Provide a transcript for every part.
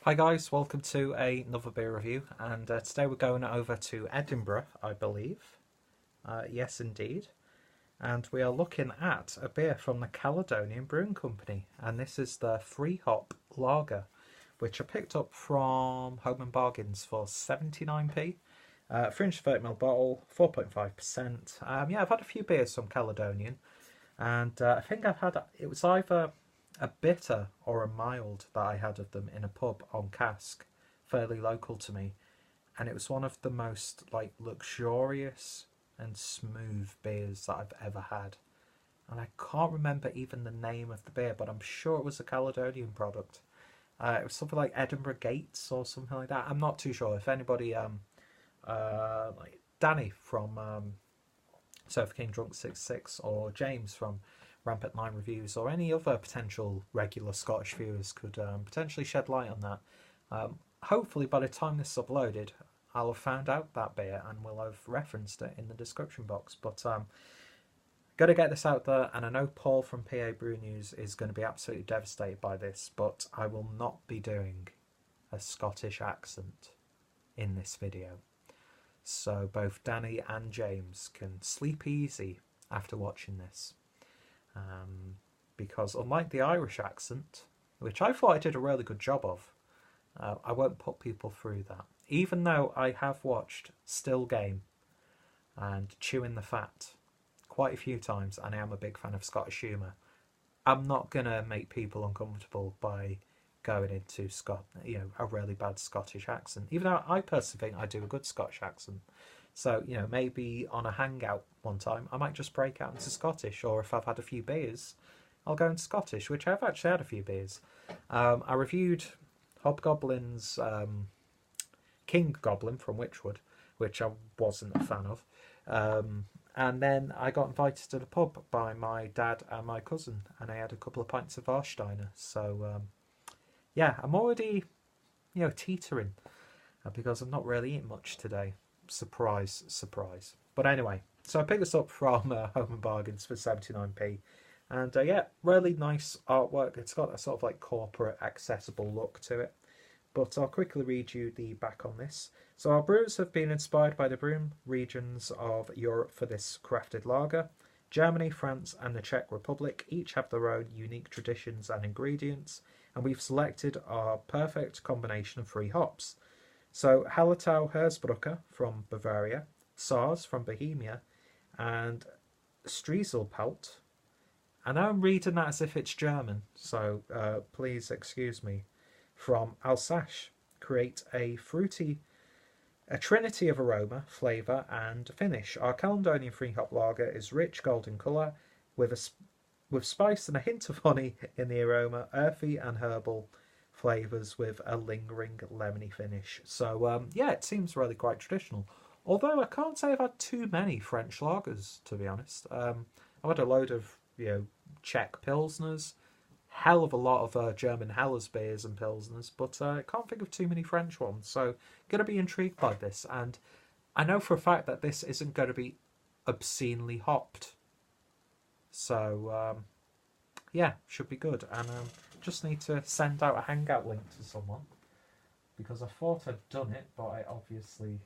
Hi guys, welcome to another beer review, and today we're going over to Edinburgh, I believe. Yes, indeed. And we are looking at a beer from the Caledonian Brewing Company, and this is the Free Hop Lager, which I picked up from Home and Bargains for 79p. 330ml bottle, 4.5%. Yeah, I've had a few beers from Caledonian, and I think it was either a bitter or a mild that I had of them in a pub on cask, fairly local to me, and it was one of the most luxurious and smooth beers that I've ever had. And I can't remember even the name of the beer, but I'm sure it was a Caledonian product. It was something like Edinburgh Gates or something like that. I'm not too sure. If anybody, like Danny from Surfer King Drunk 66 or James from Rampant 9 Reviews or any other potential regular Scottish viewers could potentially shed light on that. Hopefully by the time this is uploaded I'll have found out that beer and will have referenced it in the description box. But got to get this out there, and I know Paul from PA Brew News is going to be absolutely devastated by this, but I will not be doing a Scottish accent in this video. So both Danny and James can sleep easy after watching this. Because unlike the Irish accent, which I thought I did a really good job of, I won't put people through that. Even though I have watched Still Game and Chewing the Fat quite a few times, and I am a big fan of Scottish humour, I'm not going to make people uncomfortable by going into a really bad Scottish accent, even though I personally think I do a good Scottish accent. So, maybe on a hangout one time, I might just break out into Scottish, or if I've had a few beers, I'll go into Scottish, which I've actually had a few beers. I reviewed Hobgoblin's King Goblin from Witchwood, which I wasn't a fan of. And then I got invited to the pub by my dad and my cousin, and I had a couple of pints of Warsteiner. So, yeah, I'm already, teetering, because I'm not really eating much today. Surprise, surprise. But anyway, so I picked this up from Home and Bargains for 79p, and yeah, really nice artwork. It's got a sort of like corporate accessible look to it. But I'll quickly read you the back on this. So our brewers have been inspired by the brewing regions of Europe for this crafted lager. Germany, France and the Czech Republic each have their own unique traditions and ingredients, and we've selected our perfect combination of three hops. So Hallertau Hersbrucker from Bavaria, Saaz from Bohemia, and Striezelpalt. I know I'm reading that as if it's German, so please excuse me. From Alsace, create a trinity of aroma, flavour and finish. Our Caledonian Free Hop Lager is rich golden colour with spice and a hint of honey in the aroma, earthy and herbal flavours with a lingering lemony finish. So yeah, it seems really quite traditional. Although I can't say I've had too many French lagers, to be honest. I've had a load of Czech Pilsners, hell of a lot of German Helles beers and Pilsners, but I can't think of too many French ones. So going to be intrigued by this, and I know for a fact that this isn't going to be obscenely hopped. So yeah, should be good. And just need to send out a hangout link to someone, because I thought I'd done it, but I obviously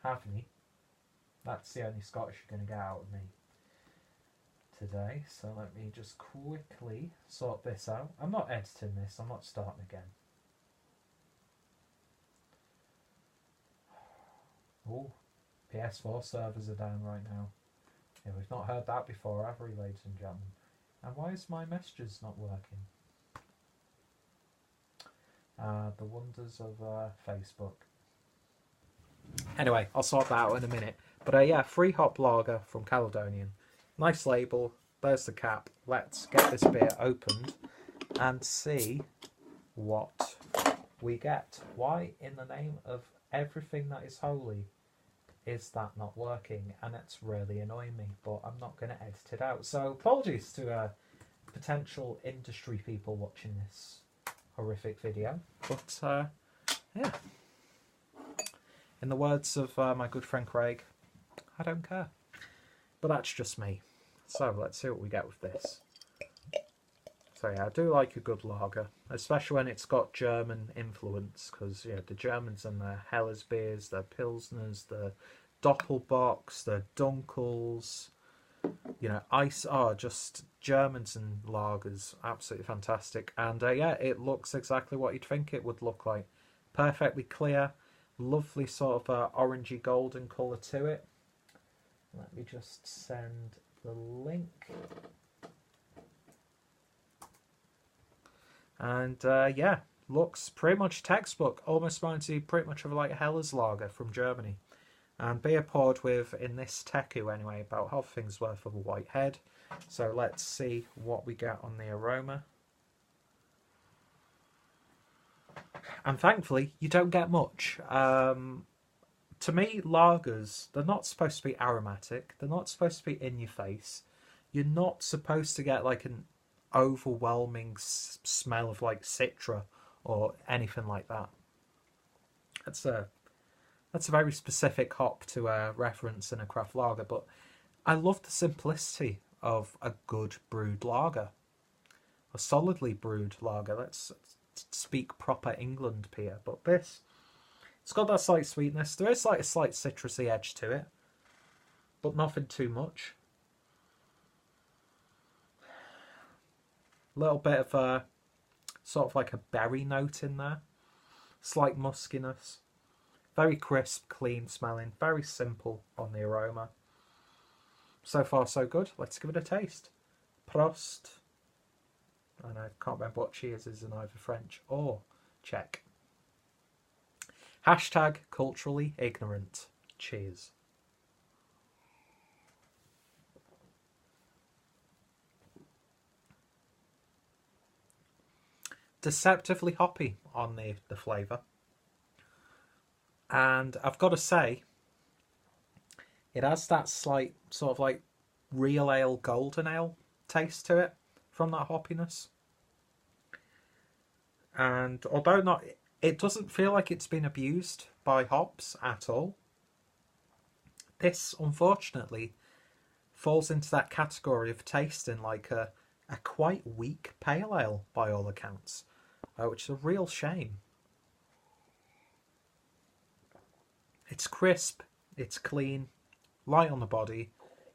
haven't. That's the only Scottish you're going to get out of me today. So let me just quickly sort this out. I'm not editing this, I'm not starting again. Oh, PS4 servers are down right now. Yeah, we've not heard that before, have we, ladies and gentlemen? And why is my messages not working? The wonders of Facebook. Anyway, I'll sort that out in a minute. But yeah, Free Hop Lager from Caledonian. Nice label. There's the cap. Let's get this beer opened and see what we get. Why in the name of everything that is holy is that not working? And it's really annoying me, but I'm not going to edit it out. So apologies to potential industry people watching this horrific video. But yeah, in the words of my good friend Craig, I don't care. But that's just me. So let's see what we get with this. So yeah, I do like a good lager, especially when it's got German influence, because yeah, the Germans and their Helles beers, their Pilsners, the Doppelbocks, the Dunkels, you know, ice are just Germans and lagers, absolutely fantastic. And yeah, it looks exactly what you'd think it would look like. Perfectly clear, lovely sort of orangey golden colour to it. Let me just send the link. And yeah, looks pretty much textbook. Almost reminds you pretty much of like Heller's lager from Germany. And beer poured with, in this teku anyway, about half a thing's worth of a white head. So let's see what we get on the aroma. And thankfully, you don't get much. To me, lagers, they're not supposed to be aromatic. They're not supposed to be in your face. You're not supposed to get like an overwhelming smell of like citra or anything like that. That's a very specific hop to reference in a craft lager, but I love the simplicity of a good brewed lager. A solidly brewed lager. Let's speak proper England here, but this, it's got that slight sweetness. There is like a slight citrusy edge to it, but nothing too much. A little bit of a sort of like a berry note in there. Slight muskiness. Very crisp, clean smelling. Very simple on the aroma. So far so good. Let's give it a taste. Prost. And I can't remember what cheers is in either French or Czech. Hashtag culturally ignorant. Cheers. Deceptively hoppy on the flavour. And I've got to say, it has that slight sort of like real ale, golden ale taste to it from that hoppiness. And although not, it doesn't feel like it's been abused by hops at all. This, unfortunately, falls into that category of tasting like a quite weak pale ale by all accounts, which is a real shame. It's crisp, it's clean, light on the body.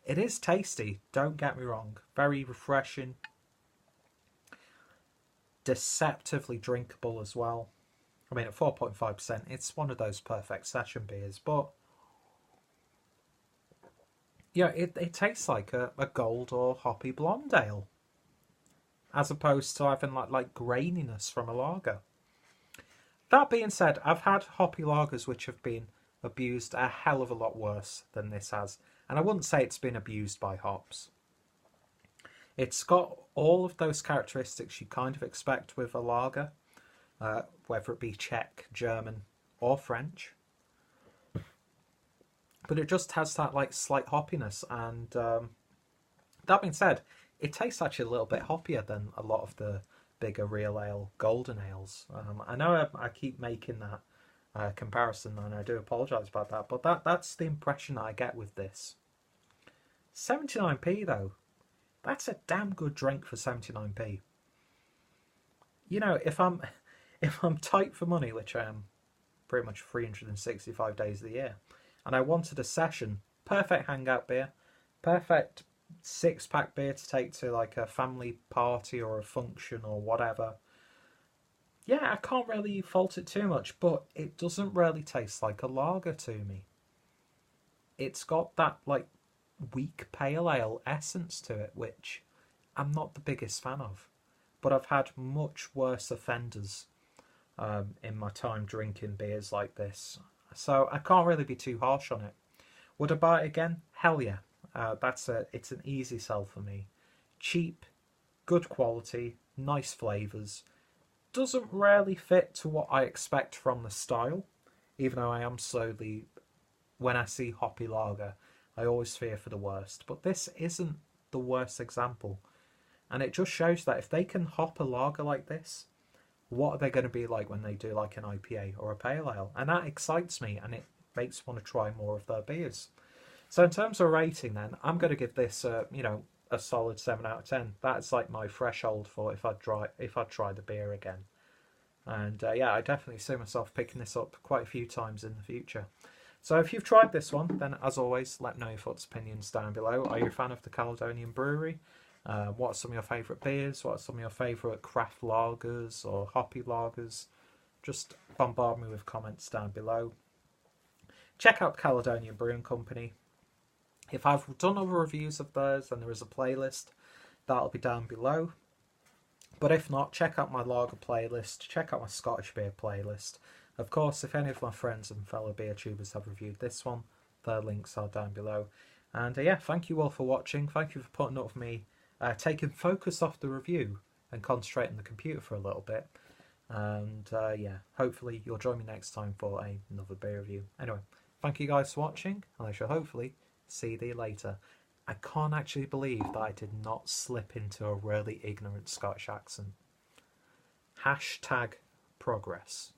It is tasty, don't get me wrong. Very refreshing. Deceptively drinkable as well. I mean, at 4.5%, it's one of those perfect session beers, but yeah, it tastes like a gold or hoppy blonde ale, as opposed to having like graininess from a lager. That being said, I've had hoppy lagers which have been abused a hell of a lot worse than this has, and I wouldn't say it's been abused by hops. It's got all of those characteristics you kind of expect with a lager, whether it be Czech, German or French, but it just has that like slight hoppiness. And that being said, it tastes actually a little bit hoppier than a lot of the bigger real ale golden ales. I know I keep making that comparison, and I do apologise about that, but that's the impression that I get with this. 79p though, that's a damn good drink for 79p. You know, if I'm tight for money, which I am pretty much 365 days of the year, and I wanted a session, perfect hangout beer, perfect 6-pack beer to take to like a family party or a function or whatever. Yeah, I can't really fault it too much, but it doesn't really taste like a lager to me. It's got that like weak pale ale essence to it, which I'm not the biggest fan of. But I've had much worse offenders in my time drinking beers like this, so I can't really be too harsh on it. Would I buy it again? Hell yeah. It's an easy sell for me. Cheap, good quality, nice flavours. Doesn't really fit to what I expect from the style, even though I am slowly, when I see hoppy lager, I always fear for the worst. But this isn't the worst example. And it just shows that if they can hop a lager like this, what are they going to be like when they do like an IPA or a pale ale? And that excites me, and it makes me want to try more of their beers. So in terms of rating then, I'm going to give this, a solid 7 out of 10. That's like my threshold for if I'd try the beer again. And yeah, I definitely see myself picking this up quite a few times in the future. So if you've tried this one, then as always, let me know your thoughts, opinions down below. Are you a fan of the Caledonian Brewery? What are some of your favourite beers? What are some of your favourite craft lagers or hoppy lagers? Just bombard me with comments down below. Check out Caledonian Brewing Company. If I've done other reviews of theirs, then there is a playlist. That'll be down below. But if not, check out my lager playlist. Check out my Scottish beer playlist. Of course, if any of my friends and fellow beer tubers have reviewed this one, their links are down below. And yeah, thank you all for watching. Thank you for putting up with me taking focus off the review and concentrating the computer for a little bit. And yeah, hopefully you'll join me next time for another beer review. Anyway, thank you guys for watching, and I shall hopefully see you later. I can't actually believe that I did not slip into a really ignorant Scottish accent. #progress.